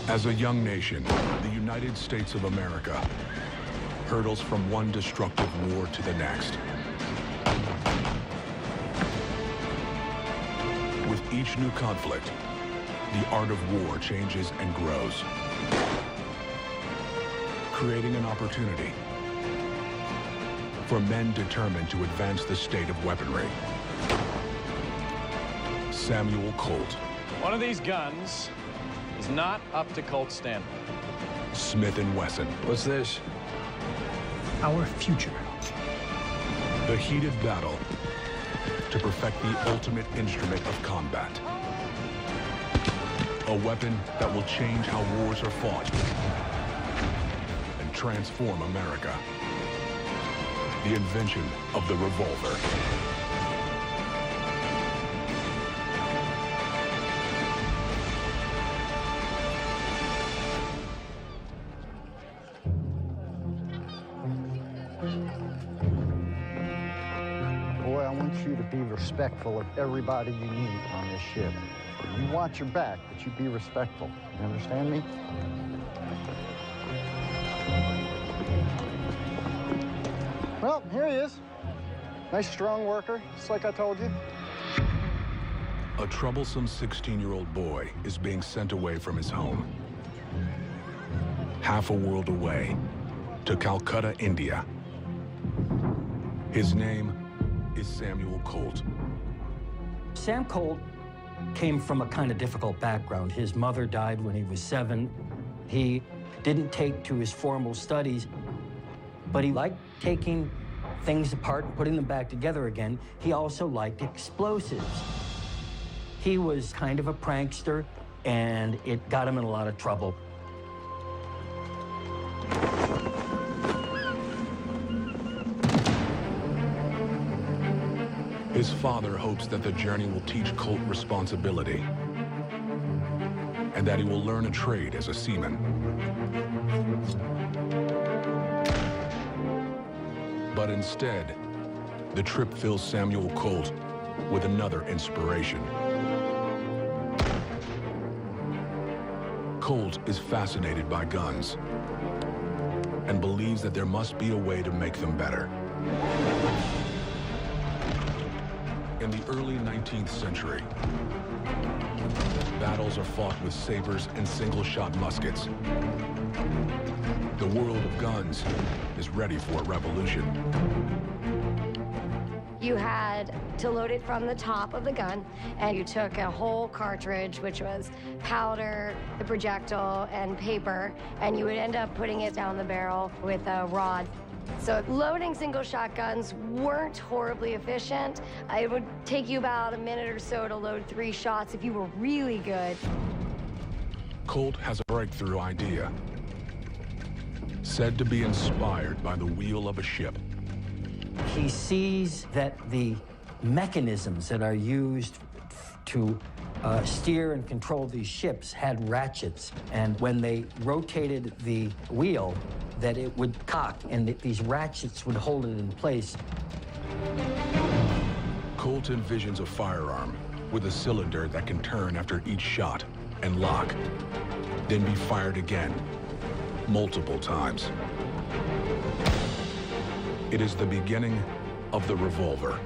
As a young nation, the United States of America hurtles from one destructive war to the next. With each new conflict, the art of war changes and grows, creating an opportunity for men determined to advance the state of weaponry. Samuel Colt. One of these guns is not up to Colt standard. Smith & Wesson. What's this? Our future. The heated battle to perfect the ultimate instrument of combat. A weapon that will change how wars are fought and transform America. The invention of the revolver. Boy, I want you to be respectful of everybody you meet on this ship. You watch your back, but you be respectful. You understand me? Well, here he is. Nice, strong worker, just like I told you. A troublesome 16-year-old boy is being sent away from his home. Half a world away, to Calcutta, India. His name is Samuel Colt. Sam Colt came from a kind of difficult background. His mother died when he was 7. He didn't take to his formal studies, but he liked taking things apart and putting them back together again. He also liked explosives. He was kind of a prankster, and it got him in a lot of trouble. His father hopes that the journey will teach Colt responsibility and that he will learn a trade as a seaman. But instead, the trip fills Samuel Colt with another inspiration. Colt is fascinated by guns and believes that there must be a way to make them better. In the early 19th century, battles are fought with sabers and single-shot muskets. The world of guns is ready for a revolution. You had to load it from the top of the gun, and you took a whole cartridge, which was powder, the projectile, and paper, and you would end up putting it down the barrel with a rod. So loading single shotguns weren't horribly efficient. It would take you about a minute or so to load 3 shots if you were really good. Colt has a breakthrough idea, said to be inspired by the wheel of a ship. He sees that the mechanisms that are used to steer and control these ships had ratchets, and when they rotated the wheel, that it would cock, and that these ratchets would hold it in place. Colt envisions a firearm with a cylinder that can turn after each shot and lock, then be fired again, multiple times. It is the beginning of the revolver.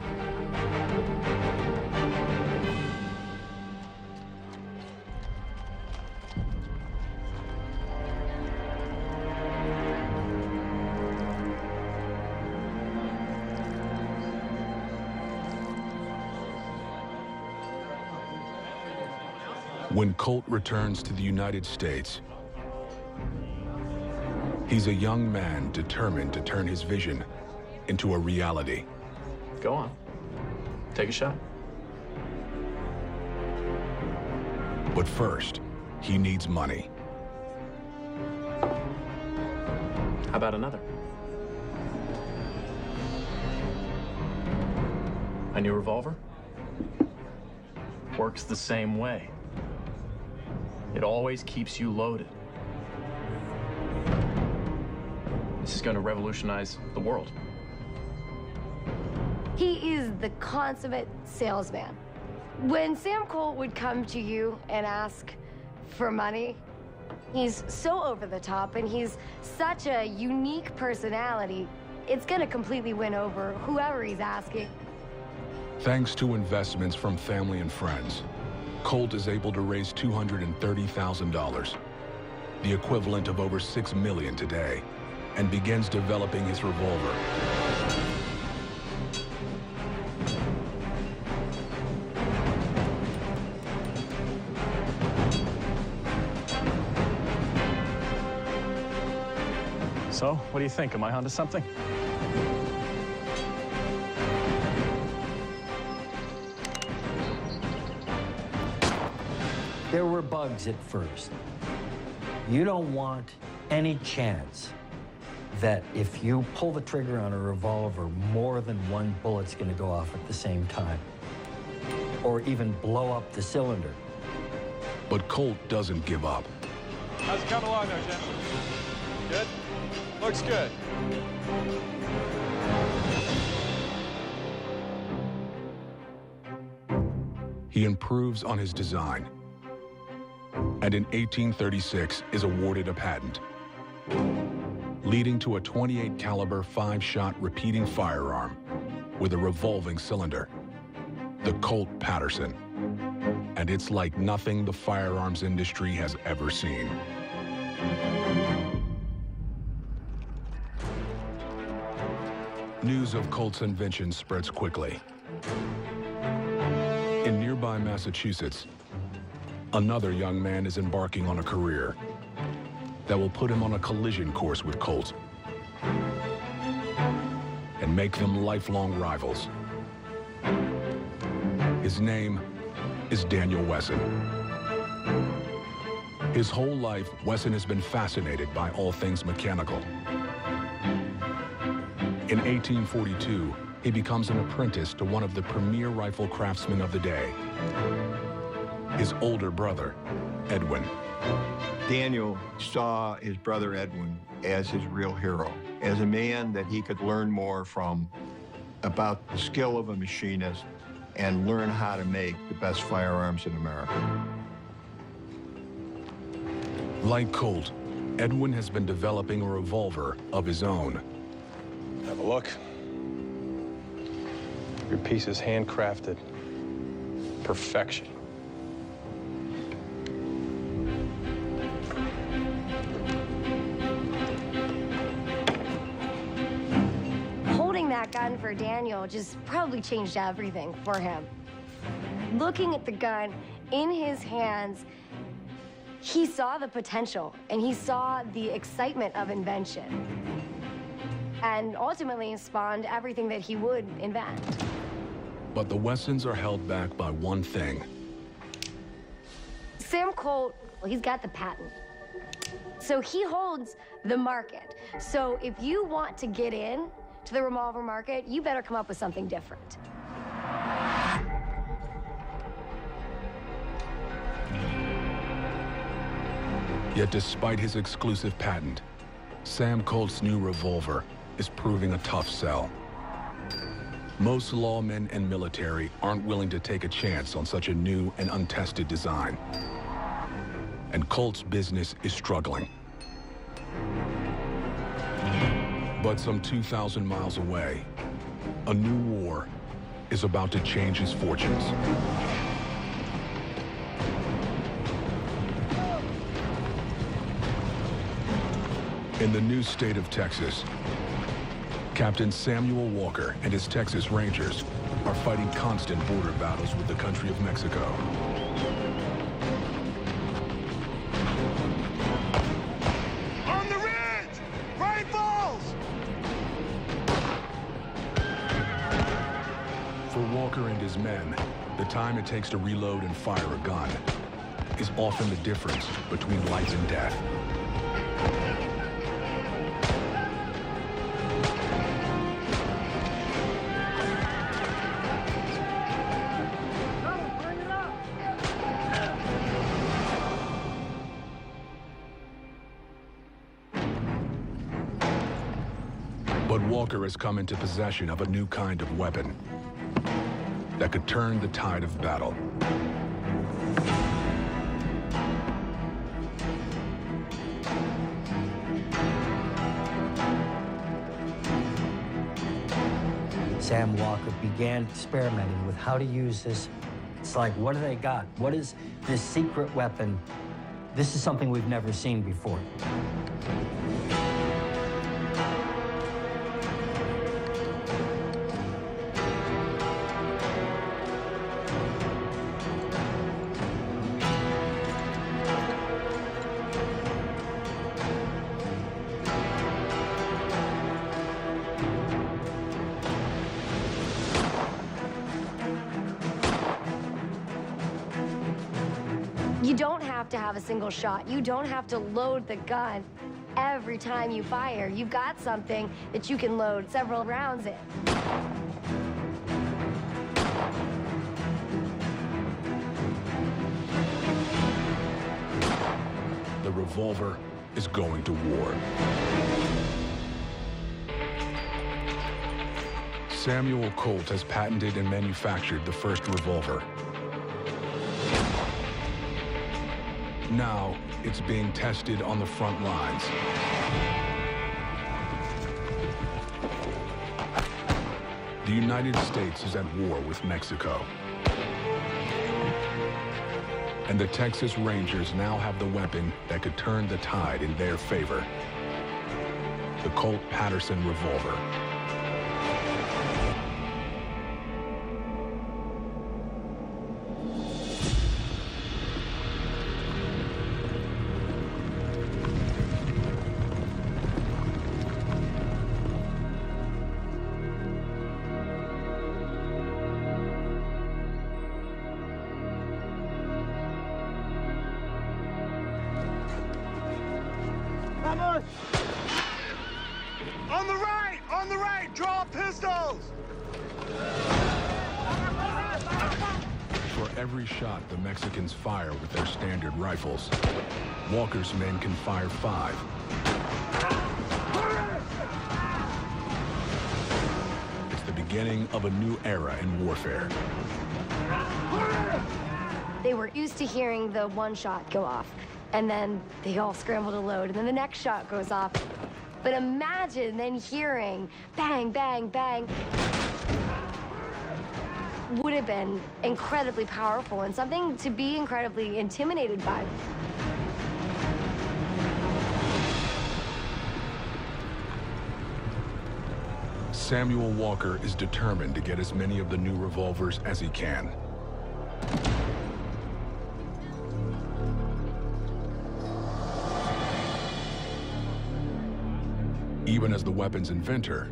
When Colt returns to the United States, he's a young man determined to turn his vision into a reality. Go on. Take a shot. But first, he needs money. How about another? A new revolver? Works the same way. It always keeps you loaded. This is going to revolutionize the world. He is the consummate salesman. When Sam Colt would come to you and ask for money, He's so over the top, and he's such a unique personality. It's gonna completely win over whoever he's asking. Thanks to investments from family and friends, Colt is able to raise $230,000, the equivalent of over $6 million today, and begins developing his revolver. So, what do you think? Am I onto something? There were bugs at first. You don't want any chance that if you pull the trigger on a revolver, more than one bullet's gonna go off at the same time, or even blow up the cylinder. But Colt doesn't give up. How's it coming along there, Jim? Good? Looks good. He improves on his design, and in 1836 is awarded a patent, leading to a .28 caliber 5-shot repeating firearm with a revolving cylinder, the Colt Patterson. And it's like nothing the firearms industry has ever seen. News of Colt's invention spreads quickly. In nearby Massachusetts, another young man is embarking on a career that will put him on a collision course with Colt and make them lifelong rivals. His name is Daniel Wesson. His whole life, Wesson has been fascinated by all things mechanical. In 1842, he becomes an apprentice to one of the premier rifle craftsmen of the day, his older brother, Edwin. Daniel saw his brother Edwin as his real hero, as a man that he could learn more from about the skill of a machinist and learn how to make the best firearms in America. Like Colt, Edwin has been developing a revolver of his own. Have a look. Your piece is handcrafted. Perfection. Holding that gun for Daniel just probably changed everything for him. Looking at the gun in his hands, he saw the potential and he saw the excitement of invention, and ultimately spawned everything that he would invent. But the Wessons are held back by one thing. Sam Colt, well, he's got the patent. So he holds the market. So if you want to get in to the revolver market, you better come up with something different. Yet despite his exclusive patent, Sam Colt's new revolver is proving a tough sell. Most lawmen and military aren't willing to take a chance on such a new and untested design. And Colt's business is struggling. But some 2,000 miles away, a new war is about to change his fortunes. In the new state of Texas, Captain Samuel Walker and his Texas Rangers are fighting constant border battles with the country of Mexico. On the ridge! Rifles! For Walker and his men, the time it takes to reload and fire a gun is often the difference between life and death. But Walker has come into possession of a new kind of weapon that could turn the tide of battle. Sam Walker began experimenting with how to use this. It's like, what do they got? What is this secret weapon? This is something we've never seen before. You don't have to have a single shot. You don't have to load the gun every time you fire. You've got something that you can load several rounds in. The revolver is going to war. Samuel Colt has patented and manufactured the first revolver. Now, it's being tested on the front lines. The United States is at war with Mexico. And the Texas Rangers now have the weapon that could turn the tide in their favor. The Colt Patterson revolver. Vamos! On the right! On the right! Draw pistols! For every shot the Mexicans fire with their standard rifles, Walker's men can fire 5. It's the beginning of a new era in warfare. They were used to hearing the one shot go off, and then they all scramble to load, and then the next shot goes off. But imagine then hearing bang, bang, bang. Would have been incredibly powerful and something to be incredibly intimidated by. Samuel Walker is determined to get as many of the new revolvers as he can. Even as the weapon's inventor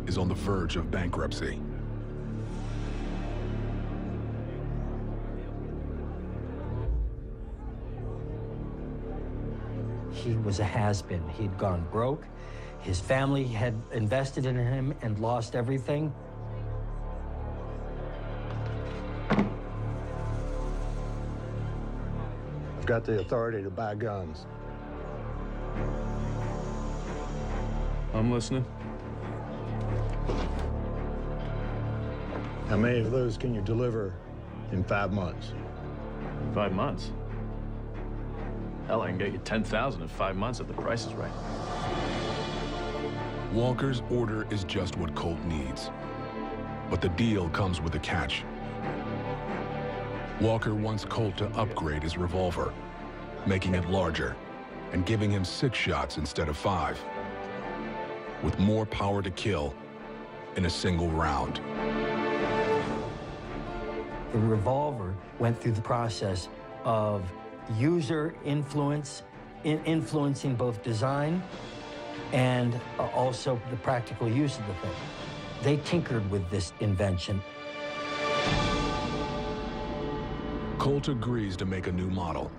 is on the verge of bankruptcy. He was a has-been. He'd gone broke. His family had invested in him and lost everything. I've got the authority to buy guns. I'm listening. How many of those can you deliver in 5 months? 5 months? Hell, I can get you 10,000 in 5 months if the price is right. Walker's order is just what Colt needs. But the deal comes with a catch. Walker wants Colt to upgrade his revolver, making it larger and giving him 6 shots instead of 5, with more power to kill in a single round. The revolver went through the process of user influence, influencing both design and also the practical use of the thing. They tinkered with this invention. Colt agrees to make a new model,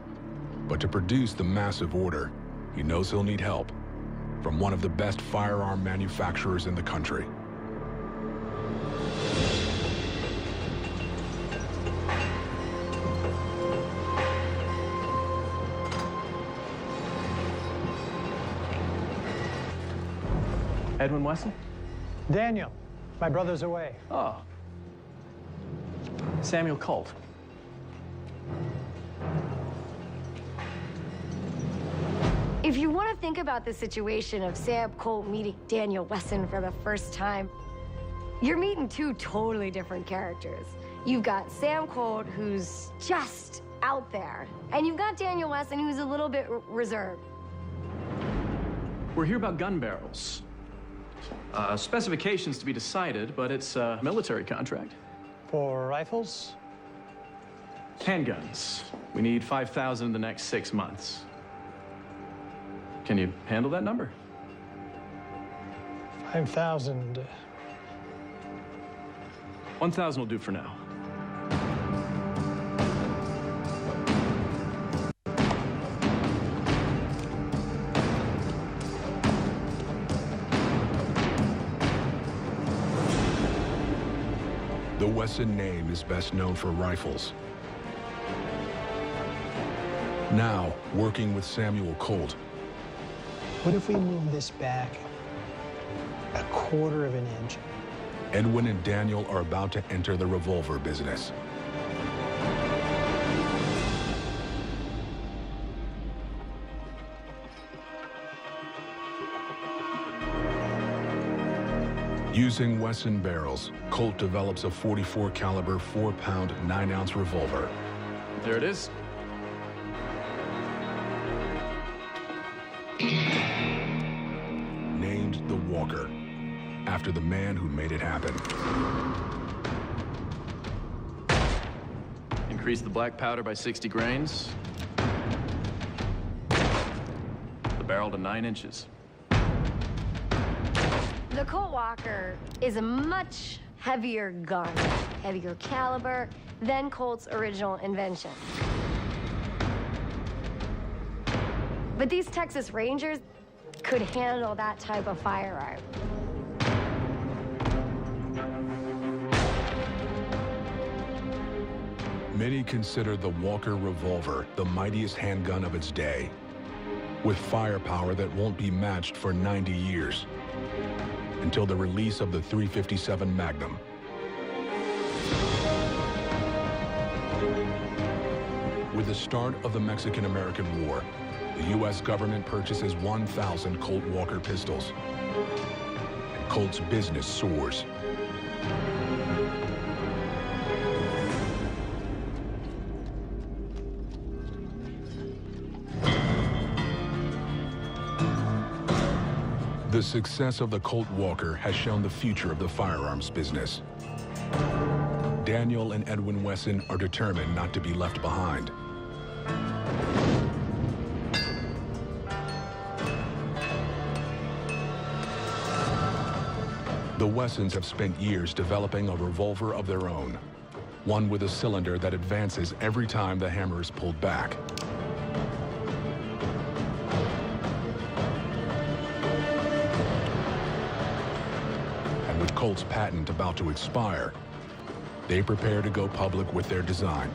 but to produce the massive order, he knows he'll need help from one of the best firearm manufacturers in the country. Edwin Wesson? Daniel, my brother's away. Oh. Samuel Colt. If you want to think about the situation of Sam Colt meeting Daniel Wesson for the first time, You're meeting two totally different characters. You've got Sam Colt, who's just out there, and you've got Daniel Wesson, who's a little bit reserved. We're here about gun barrels. Specifications to be decided, but it's a military contract. For rifles? Handguns. We need 5,000 in the next 6 months. Can you handle that number? 5,000. 1,000 will do for now. The Wesson name is best known for rifles. Now, working with Samuel Colt, What if we move this back a quarter of an inch? Edwin and Daniel are about to enter the revolver business. Using Wesson barrels, Colt develops a .44 caliber 4-pound, 9-ounce revolver. There it is. Named the Walker, after the man who made it happen. Increase the black powder by 60 grains. The barrel to 9 inches. The Colt Walker is a much heavier gun, heavier caliber than Colt's original invention. But these Texas Rangers could handle that type of firearm. Many consider the Walker revolver the mightiest handgun of its day, with firepower that won't be matched for 90 years, until the release of the .357 Magnum. With the start of the Mexican-American War, the U.S. government purchases 1,000 Colt Walker pistols, and Colt's business soars. The success of the Colt Walker has shown the future of the firearms business. Daniel and Edwin Wesson are determined not to be left behind. The Wessons have spent years developing a revolver of their own, one with a cylinder that advances every time the hammer is pulled back. With Colt's patent about to expire, they prepare to go public with their design.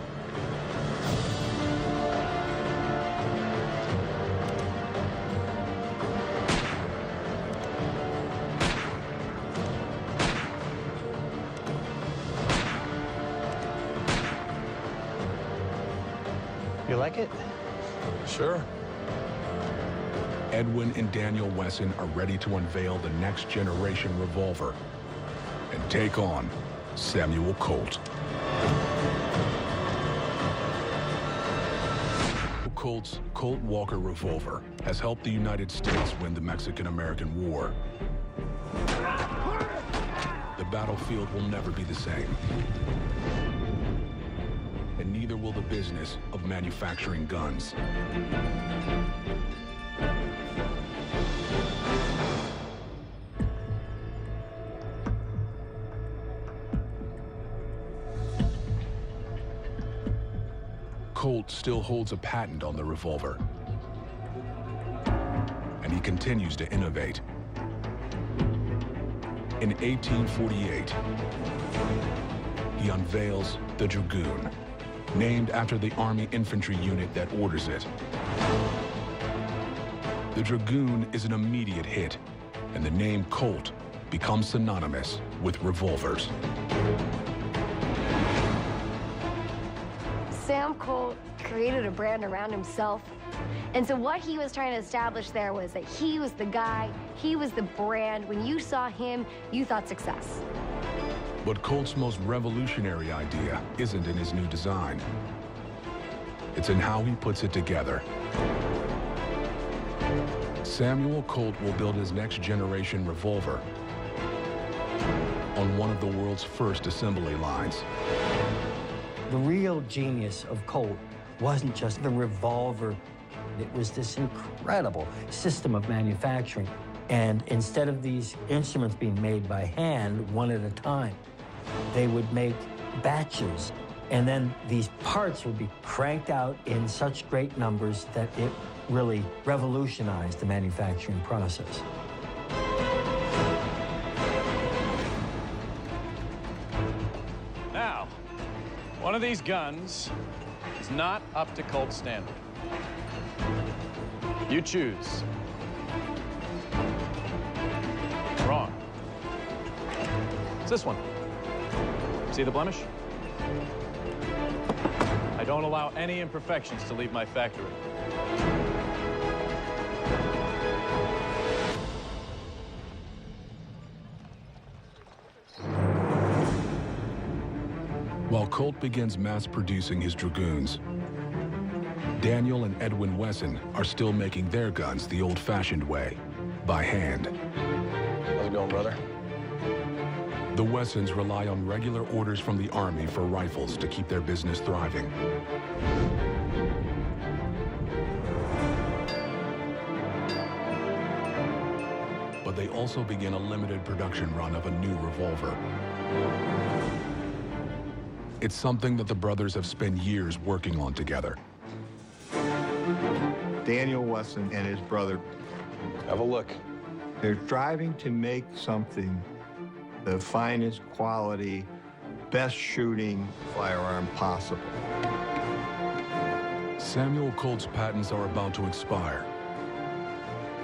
You like it? Sure. Edwin and Daniel Wesson are ready to unveil the next generation revolver and take on Samuel Colt. Colt's Colt Walker revolver has helped the United States win the Mexican-American War. The battlefield will never be the same. And neither will the business of manufacturing guns. Colt still holds a patent on the revolver, and he continues to innovate. In 1848, he unveils the Dragoon, named after the Army infantry unit that orders it. The Dragoon is an immediate hit, and the name Colt becomes synonymous with revolvers. Sam Colt created a brand around himself. And so what he was trying to establish there was that he was the guy, he was the brand. When you saw him, you thought success. But Colt's most revolutionary idea isn't in his new design. It's in how he puts it together. Samuel Colt will build his next generation revolver on one of the world's first assembly lines. The real genius of Colt wasn't just the revolver. It was this incredible system of manufacturing. And instead of these instruments being made by hand, one at a time, they would make batches. And then these parts would be cranked out in such great numbers that it really revolutionized the manufacturing process. Now, one of these guns is not up to Colt standard. You choose. Wrong. It's this one. See the blemish? I don't allow any imperfections to leave my factory. While Colt begins mass producing his Dragoons, Daniel and Edwin Wesson are still making their guns the old-fashioned way, by hand. How's it going, brother? The Wessons rely on regular orders from the Army for rifles to keep their business thriving. But they also begin a limited production run of a new revolver. It's something that the brothers have spent years working on together. Daniel Wesson and his brother, Have a look. they're striving to make something the finest quality, best shooting firearm possible. Samuel Colt's patents are about to expire,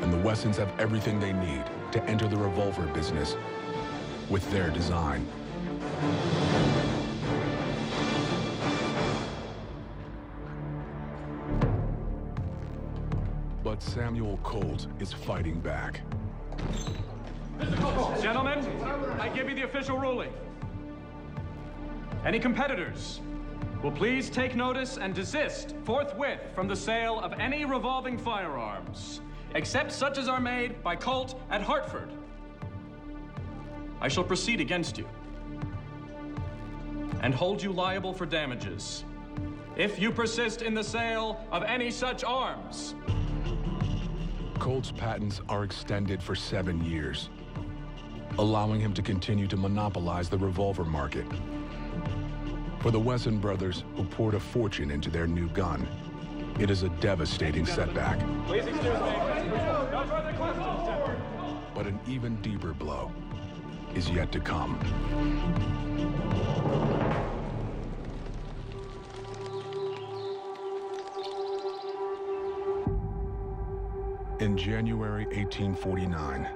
and the Wessons have everything they need to enter the revolver business with their design. But Samuel Colt is fighting back. Gentlemen, I give you the official ruling. Any competitors will please take notice and desist forthwith from the sale of any revolving firearms, except such as are made by Colt at Hartford. I shall proceed against you and hold you liable for damages if you persist in the sale of any such arms. Colt's patents are extended for 7 years, allowing him to continue to monopolize the revolver market. For the Wesson brothers, who poured a fortune into their new gun, it is a devastating setback. Please excuse me. No further questions. But an even deeper blow is yet to come. In January 1849,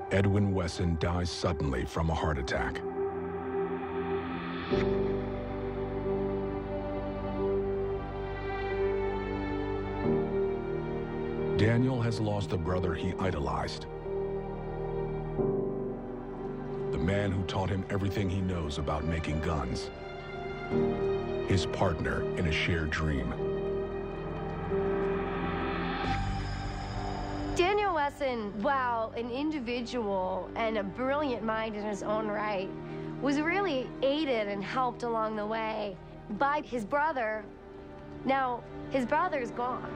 Edwin Wesson dies suddenly from a heart attack. Daniel has lost the brother he idolized, the man who taught him everything he knows about making guns, his partner in a shared dream. Daniel Wesson, while an individual and a brilliant mind in his own right, was really aided and helped along the way by his brother. Now, his brother's gone.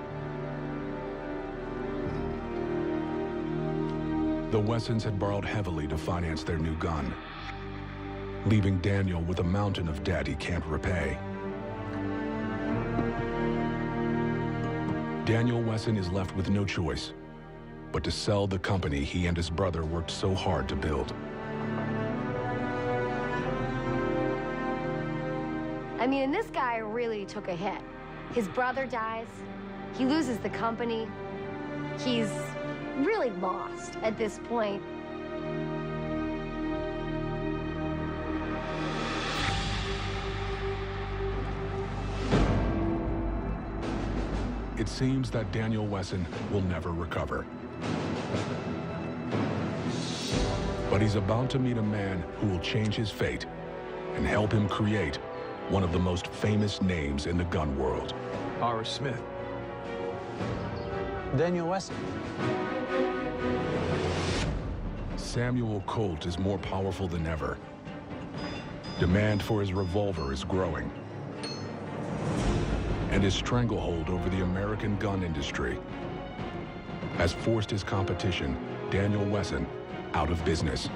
The Wessons had borrowed heavily to finance their new gun, leaving Daniel with a mountain of debt he can't repay. Daniel Wesson is left with no choice but to sell the company he and his brother worked so hard to build. I mean, and this guy really took a hit. His brother dies, he loses the company, he's really lost at this point. It seems that Daniel Wesson will never recover. But But he's about to meet a man who will change his fate and help him create one of the most famous names in the gun world. Horace Smith. Daniel Wesson. Samuel Colt is more powerful than ever. Demand for his revolver is growing. And his stranglehold over the American gun industry has forced his competition, Daniel Wesson, out of business.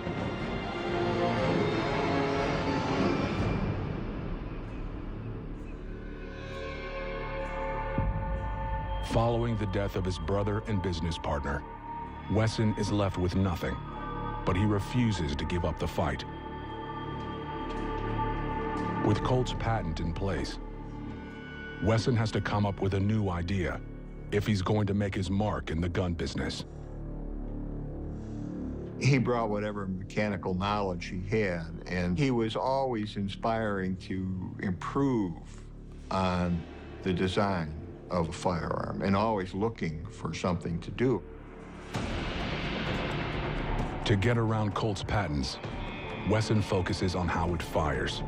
Following the death of his brother and business partner, Wesson is left with nothing, but he refuses to give up the fight. With Colt's patent in place, Wesson has to come up with a new idea if he's going to make his mark in the gun business. He brought whatever mechanical knowledge he had, and he was always inspiring to improve on the design of a firearm and always looking for something to do. To get around Colt's patents, Wesson focuses on how it fires.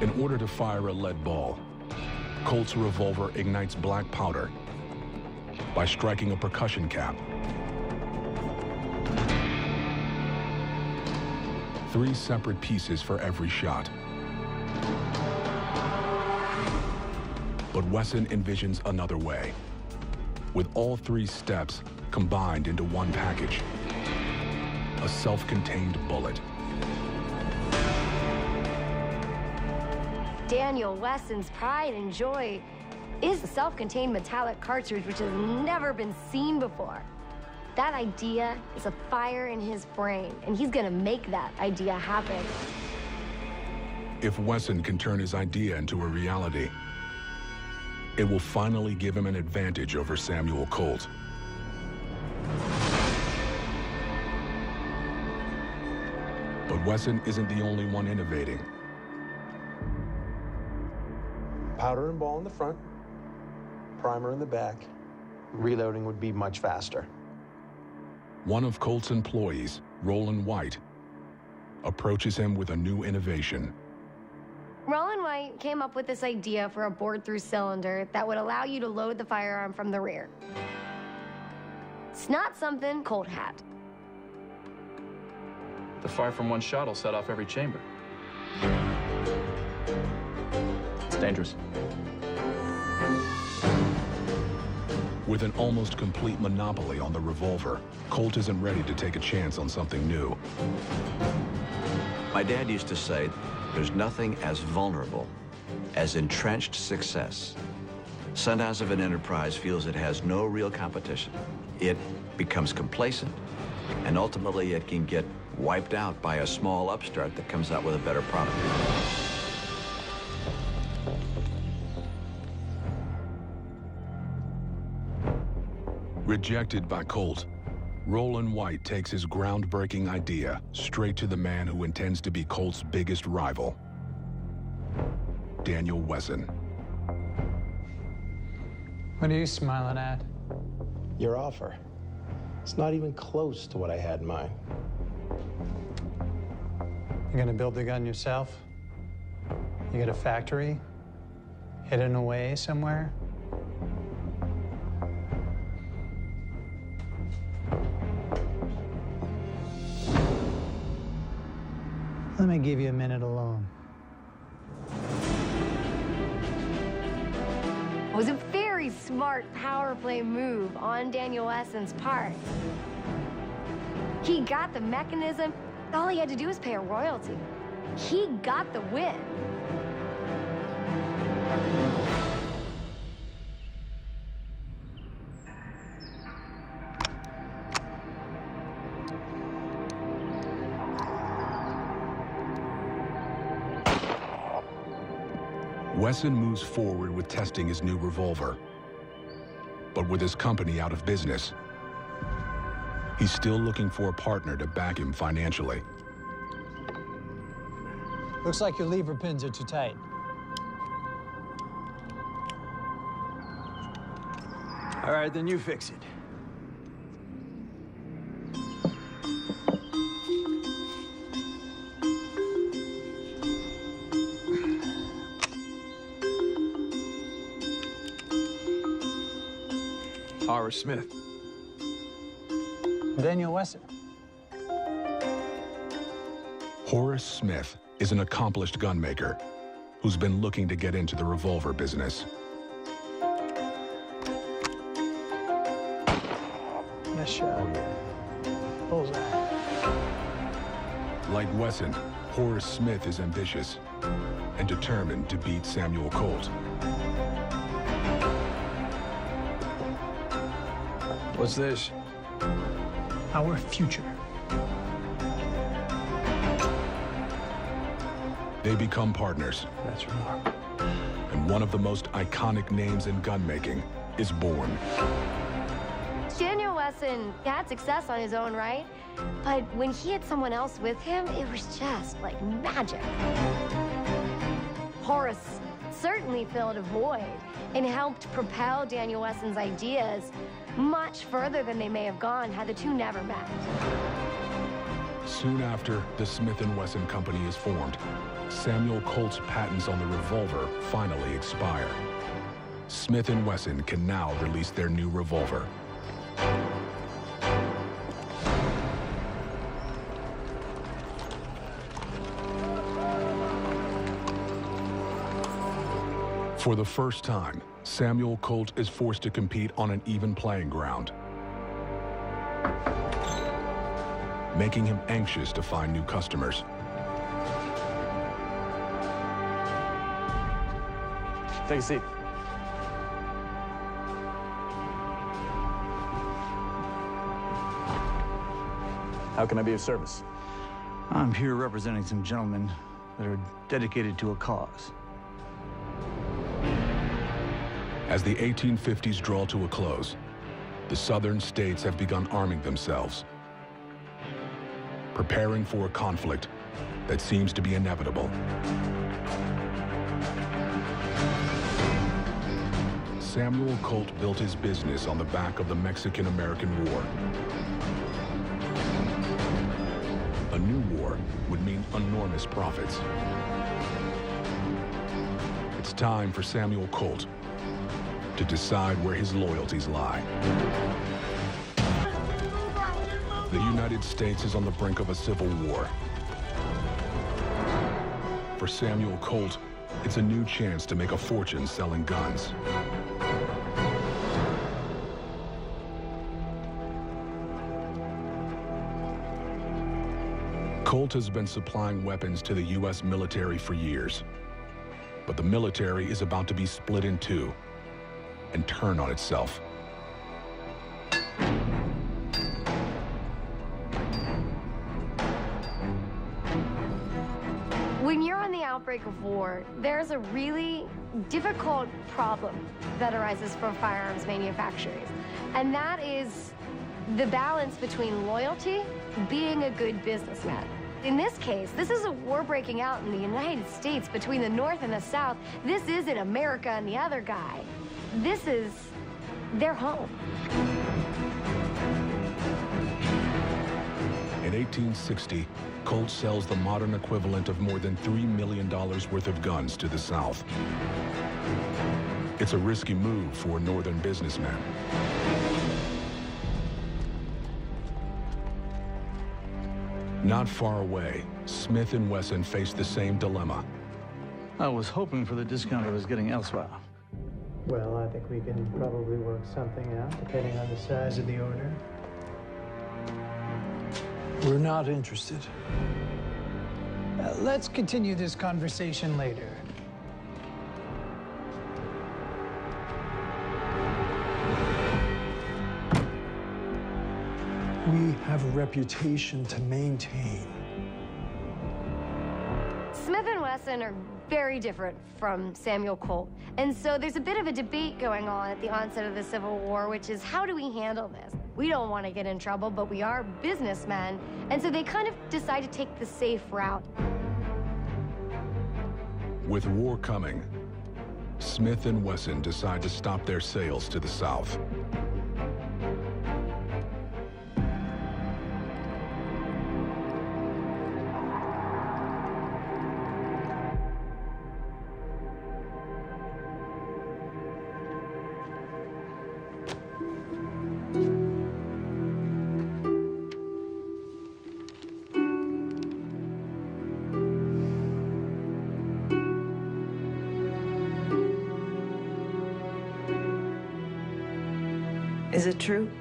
In order to fire a lead ball, Colt's revolver ignites black powder by striking a percussion cap. 3 separate pieces for every shot. But Wesson envisions another way, with all 3 steps combined into one package, a self-contained bullet. Daniel Wesson's pride and joy is a self-contained metallic cartridge which has never been seen before. That idea is a fire in his brain, and he's gonna make that idea happen. If Wesson can turn his idea into a reality, it will finally give him an advantage over Samuel Colt. But Wesson isn't the only one innovating. Powder and ball in the front, primer in the back. Reloading would be much faster. One of Colt's employees, Roland White, approaches him with a new innovation. Roland White came up with this idea for a bored-through cylinder that would allow you to load the firearm from the rear. It's not something Colt had. The fire from one shot will set off every chamber. It's dangerous. With an almost complete monopoly on the revolver, Colt isn't ready to take a chance on something new. My dad used to say, there's nothing as vulnerable as entrenched success. Sometimes if an enterprise feels it has no real competition, it becomes complacent, and ultimately it can get wiped out by a small upstart that comes out with a better product. Rejected by Colt, Roland White takes his groundbreaking idea straight to the man who intends to be Colt's biggest rival, Daniel Wesson. What are you smiling at? Your offer. It's not even close to what I had in mind. You're gonna build the gun yourself? You get a factory? Hidden away somewhere? Let me give you a minute alone. It was a very smart power play move on Daniel Wesson's part. He got the mechanism. All he had to do was pay a royalty. He got the win. Wesson moves forward with testing his new revolver. But with his company out of business, he's still looking for a partner to back him financially. Looks like your lever pins are too tight. All right, then you fix it. Horace Smith. Daniel Wesson. Horace Smith is an accomplished gunmaker who's been looking to get into the revolver business. Nice shot. Bullseye. Like Wesson, Horace Smith is ambitious and determined to beat Samuel Colt. What's this? Our future. They become partners, That's remarkable. and one of the most iconic names in gunmaking is born. Daniel Wesson had success on his own right, but when he had someone else with him, it was just like magic. Horace certainly filled a void and helped propel Daniel Wesson's ideas much further than they may have gone had the two never met. Soon after the Smith & Wesson Company is formed, Samuel Colt's patents on the revolver finally expire. Smith & Wesson can now release their new revolver. For the first time, Samuel Colt is forced to compete on an even playing ground, making him anxious to find new customers. Take a seat. How can I be of service? I'm here representing some gentlemen that are dedicated to a cause. As the 1850s draw to a close, the southern states have begun arming themselves, preparing for a conflict that seems to be inevitable. Samuel Colt built his business on the back of the Mexican-American War. A new war would mean enormous profits. It's time for Samuel Colt to decide where his loyalties lie. The United States is on the brink of a civil war. For Samuel Colt, it's a new chance to make a fortune selling guns. Colt has been supplying weapons to the U.S. military for years, but the military is about to be split in two and turn on itself. When you're on the outbreak of war, there's a really difficult problem that arises for firearms manufacturers, and that is the balance between loyalty and being a good businessman. In this case, this is a war breaking out in the United States between the North and the South. This isn't America and the other guy. This is their home. In 1860, Colt sells the modern equivalent of more than $3 million worth of guns to the South. It's a risky move for a northern businessman. Not far away, Smith & Wesson faced the same dilemma. I was hoping for the discount I was getting elsewhere. Well, I think we can probably work something out, depending on the size of the order. We're not interested. Let's continue this conversation later. We have a reputation to maintain. Smith & Wesson are very different from Samuel Colt. And so there's a bit of a debate going on at the onset of the Civil War, which is how do we handle this? We don't want to get in trouble, but we are businessmen. And so they kind of decide to take the safe route. With war coming, Smith & Wesson decide to stop their sales to the South. Is it true?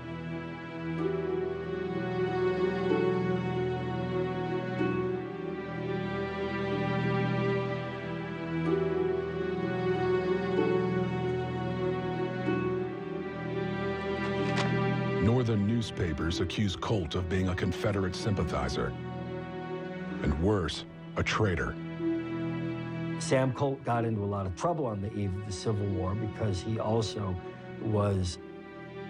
Northern newspapers accuse Colt of being a Confederate sympathizer, and worse, a traitor. Sam Colt got into a lot of trouble on the eve of the Civil War because he also was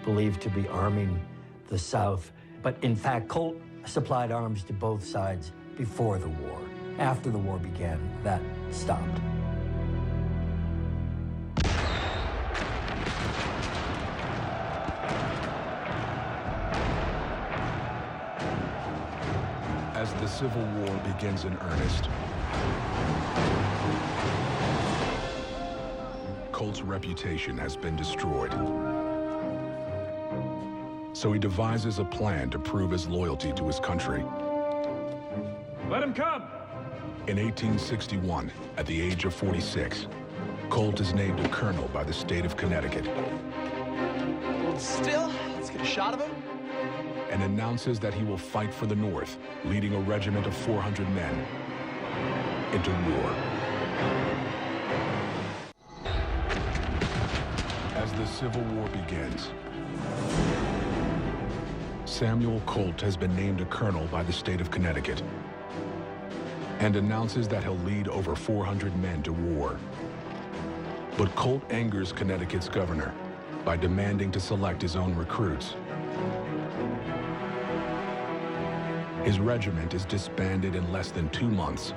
believed to be arming the South. But in fact, Colt supplied arms to both sides before the war. After the war began, that stopped. As the Civil War begins in earnest, Colt's reputation has been destroyed. So he devises a plan to prove his loyalty to his country. Let him come! In 1861, at the age of 46, Colt is named a colonel by the state of Connecticut. Hold still. Let's get a shot of him. And announces that he will fight for the North, leading a regiment of 400 men into war. As the Civil War begins, Samuel Colt has been named a colonel by the state of Connecticut and announces that he'll lead over 400 men to war. But Colt angers Connecticut's governor by demanding to select his own recruits. His regiment is disbanded in less than 2 months,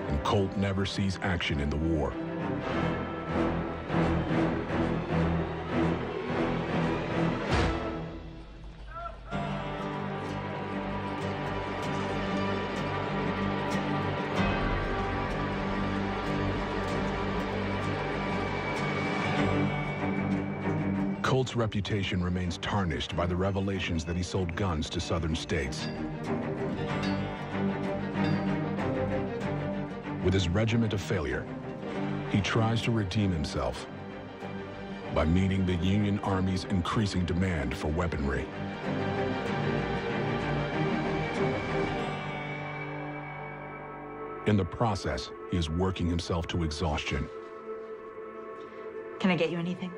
and Colt never sees action in the war. Colt's reputation remains tarnished by the revelations that he sold guns to southern states. With his regiment a failure, he tries to redeem himself by meeting the Union Army's increasing demand for weaponry. In the process, he is working himself to exhaustion. Can I get you anything?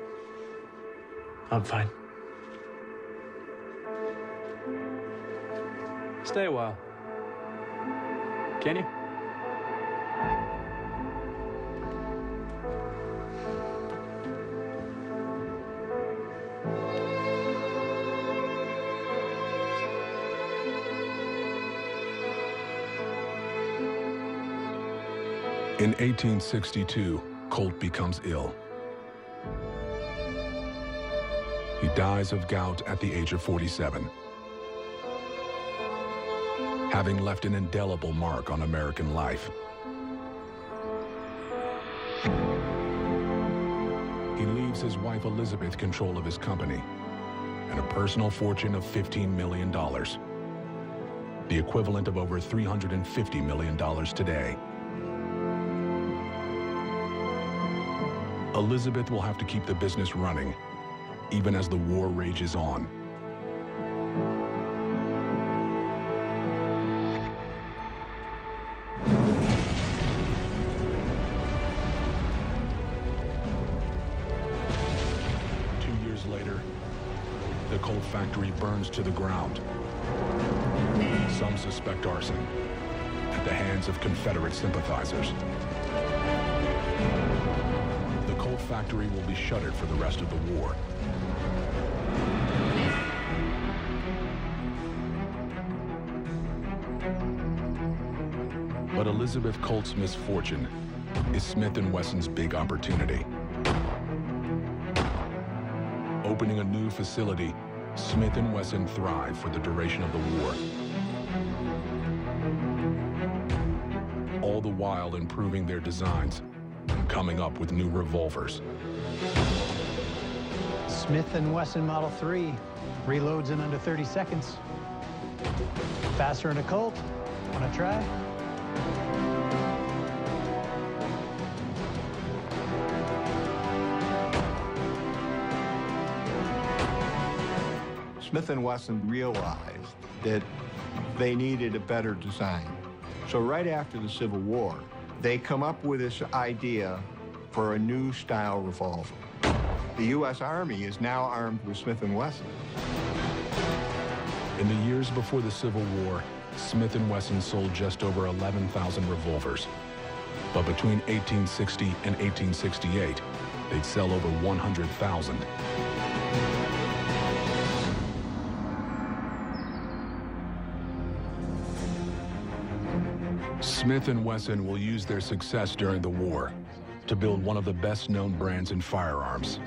I'm fine. Stay a while. Can you? In 1862, Colt becomes ill. He dies of gout at the age of 47, having left an indelible mark on American life. He leaves his wife Elizabeth control of his company and a personal fortune of $15 million, the equivalent of over $350 million today. Elizabeth will have to keep the business running, even as the war rages on. Later, the Colt factory burns to the ground. Some suspect arson at the hands of Confederate sympathizers. The Colt factory will be shuttered for the rest of the war. But Elizabeth Colt's misfortune is Smith & Wesson's big opportunity. Opening a new facility, Smith & Wesson thrive for the duration of the war. All the while improving their designs and coming up with new revolvers. Smith & Wesson Model 3 reloads in under 30 seconds. Faster than a Colt. Wanna try? Smith & Wesson realized that they needed a better design. So right after the Civil War, they come up with this idea for a new style revolver. The U.S. Army is now armed with Smith & Wesson. In the years before the Civil War, Smith & Wesson sold just over 11,000 revolvers. But between 1860 and 1868, they'd sell over 100,000. Smith & Wesson will use their success during the war to build one of the best-known brands in firearms.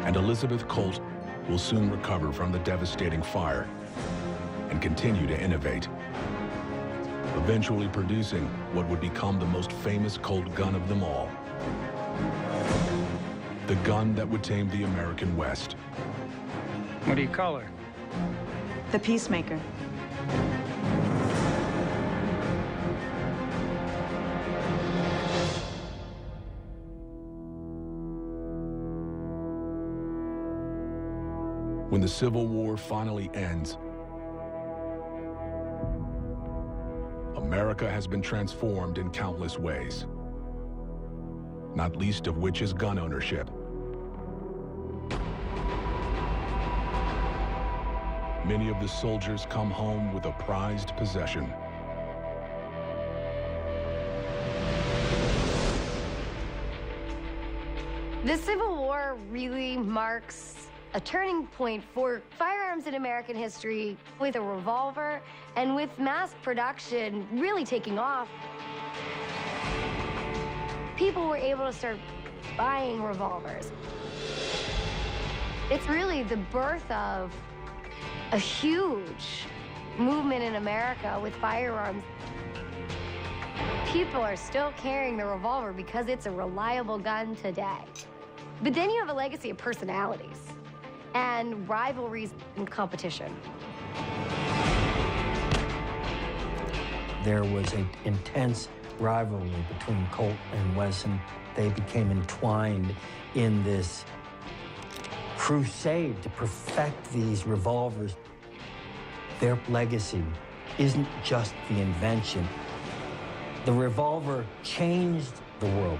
And Elizabeth Colt will soon recover from the devastating fire and continue to innovate, eventually producing what would become the most famous Colt gun of them all. The gun that would tame the American West. What do you call her? The Peacemaker. When the Civil War finally ends, America has been transformed in countless ways, not least of which is gun ownership. Many of the soldiers come home with a prized possession. The Civil War really marks a turning point for firearms in American history, with a revolver and with mass production really taking off. People were able to start buying revolvers. It's really the birth of a huge movement in America with firearms. People are still carrying the revolver because it's a reliable gun today. But then you have a legacy of personalities and rivalries and competition. There was an intense rivalry between Colt and Wesson. They became entwined in this crusade to perfect these revolvers. Their legacy isn't just the invention. The revolver changed the world.